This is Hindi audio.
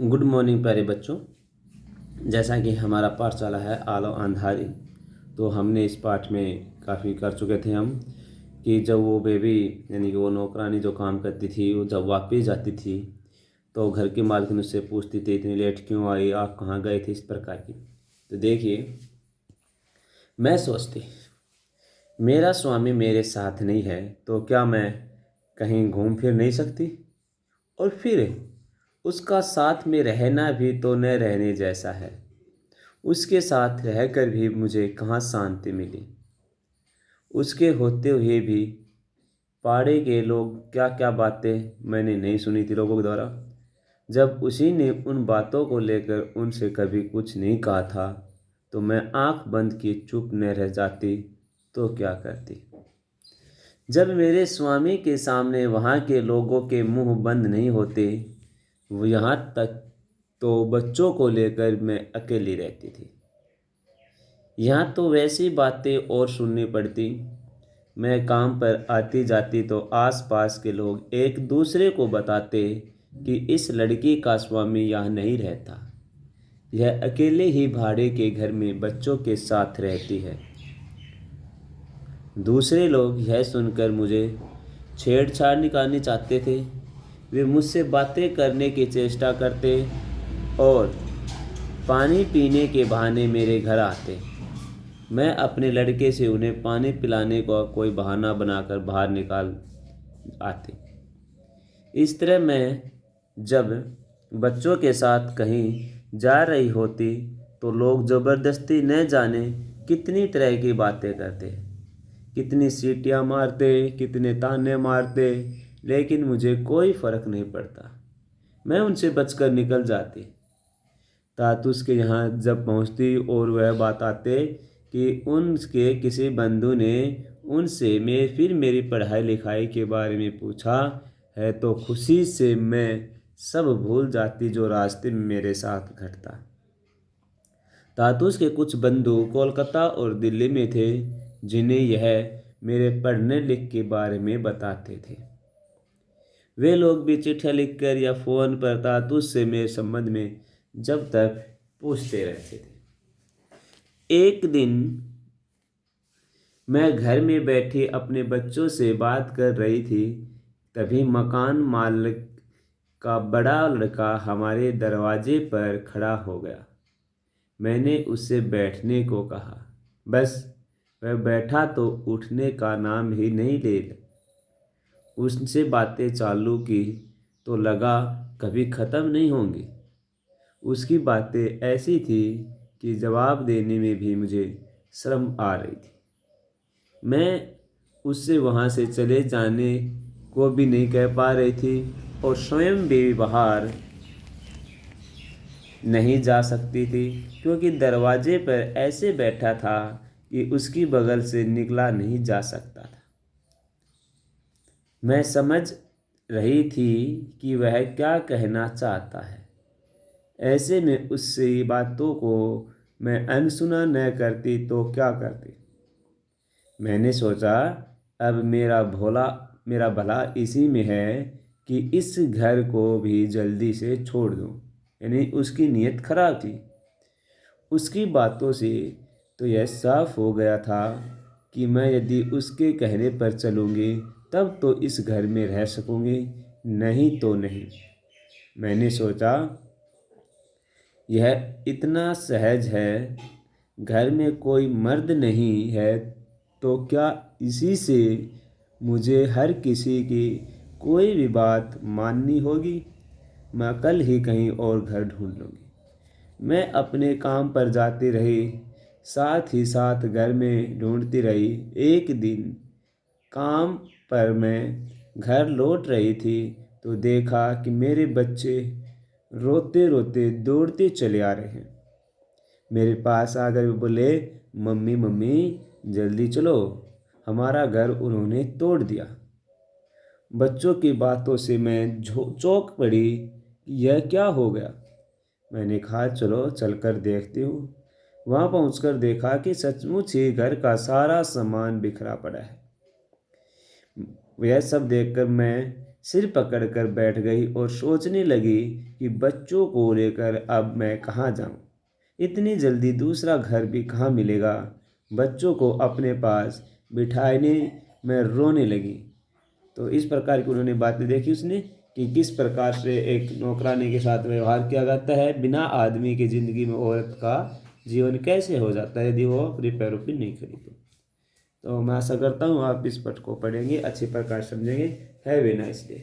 गुड मॉर्निंग प्यारे बच्चों। जैसा कि हमारा पाठशाला है आलो अंधारी, तो हमने इस पाठ में काफ़ी कर चुके थे हम कि जब वो बेबी यानी कि वो नौकरानी जो काम करती थी, वो जब वापस जाती थी तो घर की मालकिन उससे पूछती थी इतनी लेट क्यों आई, आप कहाँ गए थे, इस प्रकार की। तो देखिए, मैं सोचती मेरा स्वामी मेरे साथ नहीं है तो क्या मैं कहीं घूम फिर नहीं सकती, और फिर उसका साथ में रहना भी तो न रहने जैसा है। उसके साथ रहकर भी मुझे कहाँ शांति मिली। उसके होते हुए भी पाड़े के लोग क्या क्या बातें मैंने नहीं सुनी थी लोगों के द्वारा। जब उसी ने उन बातों को लेकर उनसे कभी कुछ नहीं कहा था तो मैं आंख बंद किए चुप न रह जाती तो क्या करती। जब मेरे स्वामी के सामने वहाँ के लोगों के मुंह बंद नहीं होते, वो यहाँ तक तो बच्चों को लेकर मैं अकेली रहती थी। यहाँ तो वैसी बातें और सुननी पड़ती। मैं काम पर आती जाती तो आसपास के लोग एक दूसरे को बताते कि इस लड़की का स्वामी यहाँ नहीं रहता, यह अकेले ही भाड़े के घर में बच्चों के साथ रहती है। दूसरे लोग यह सुनकर मुझे छेड़छाड़ निकालनी चाहते थे। वे मुझसे बातें करने की चेष्टा करते और पानी पीने के बहाने मेरे घर आते। मैं अपने लड़के से उन्हें पानी पिलाने का कोई बहाना बनाकर बाहर निकाल आती। इस तरह मैं जब बच्चों के साथ कहीं जा रही होती तो लोग ज़बरदस्ती न जाने कितनी तरह की बातें करते, कितनी सीटियाँ मारते, कितने ताने मारते, लेकिन मुझे कोई फ़र्क नहीं पड़ता। मैं उनसे बचकर निकल जाती। तातुस के यहाँ जब पहुँचती और वह बात आते कि उनके किसी बंधु ने उनसे फिर मेरी पढ़ाई लिखाई के बारे में पूछा है, तो खुशी से मैं सब भूल जाती जो रास्ते में मेरे साथ घटता। तातुस के कुछ बंधु कोलकाता और दिल्ली में थे जिन्हें यह मेरे पढ़ने लिख के बारे में बताते थे। वे लोग भी चिट्ठियाँ लिखकर या फ़ोन पर तातुस से मेरे संबंध में जब तक पूछते रहते थे। एक दिन मैं घर में बैठी अपने बच्चों से बात कर रही थी, तभी मकान मालिक का बड़ा लड़का हमारे दरवाजे पर खड़ा हो गया। मैंने उससे बैठने को कहा, बस वह बैठा तो उठने का नाम ही नहीं ले। उससे बातें चालू की तो लगा कभी ख़त्म नहीं होंगी। उसकी बातें ऐसी थी कि जवाब देने में भी मुझे शर्म आ रही थी। मैं उससे वहाँ से चले जाने को भी नहीं कह पा रही थी और स्वयं भी बाहर नहीं जा सकती थी, क्योंकि दरवाजे पर ऐसे बैठा था कि उसकी बगल से निकला नहीं जा सकता था। मैं समझ रही थी कि वह क्या कहना चाहता है। ऐसे में उससे बातों को मैं अनसुना न करती तो क्या करती। मैंने सोचा अब मेरा भला इसी में है कि इस घर को भी जल्दी से छोड़ दूं। यानी उसकी नीयत खराब थी। उसकी बातों से तो यह साफ हो गया था कि मैं यदि उसके कहने पर चलूँगी तब तो इस घर में रह सकूँगी, नहीं तो नहीं। मैंने सोचा यह इतना सहज है, घर में कोई मर्द नहीं है तो क्या इसी से मुझे हर किसी की कोई भी बात माननी होगी। मैं कल ही कहीं और घर ढूंढ लूँगी। मैं अपने काम पर जाती रही, साथ ही साथ घर में ढूंढती रही। एक दिन काम पर मैं घर लौट रही थी तो देखा कि मेरे बच्चे रोते रोते दौड़ते चले आ रहे हैं। मेरे पास आकर बोले, मम्मी मम्मी जल्दी चलो, हमारा घर उन्होंने तोड़ दिया। बच्चों की बातों से मैं चौंक पड़ी, यह क्या हो गया। मैंने कहा चलो चलकर देखती हूँ। वहाँ पहुँचकर देखा कि सचमुच ही घर का सारा सामान बिखरा पड़ा है। यह सब देखकर मैं सिर पकड़कर बैठ गई और सोचने लगी कि बच्चों को लेकर अब मैं कहाँ जाऊँ। इतनी जल्दी दूसरा घर भी कहाँ मिलेगा। बच्चों को अपने पास बिठाने में रोने लगी। तो इस प्रकार की उन्होंने बातें देखी उसने कि किस प्रकार से एक नौकरानी के साथ व्यवहार किया जाता है। बिना आदमी की ज़िंदगी में औरत का जीवन कैसे हो जाता है यदि वो अपने पैरों पर नहीं खड़ी तो मैं आशा करता हूँ आप इस पाठ को पढ़ेंगे, अच्छे प्रकार समझेंगे। Have a nice day.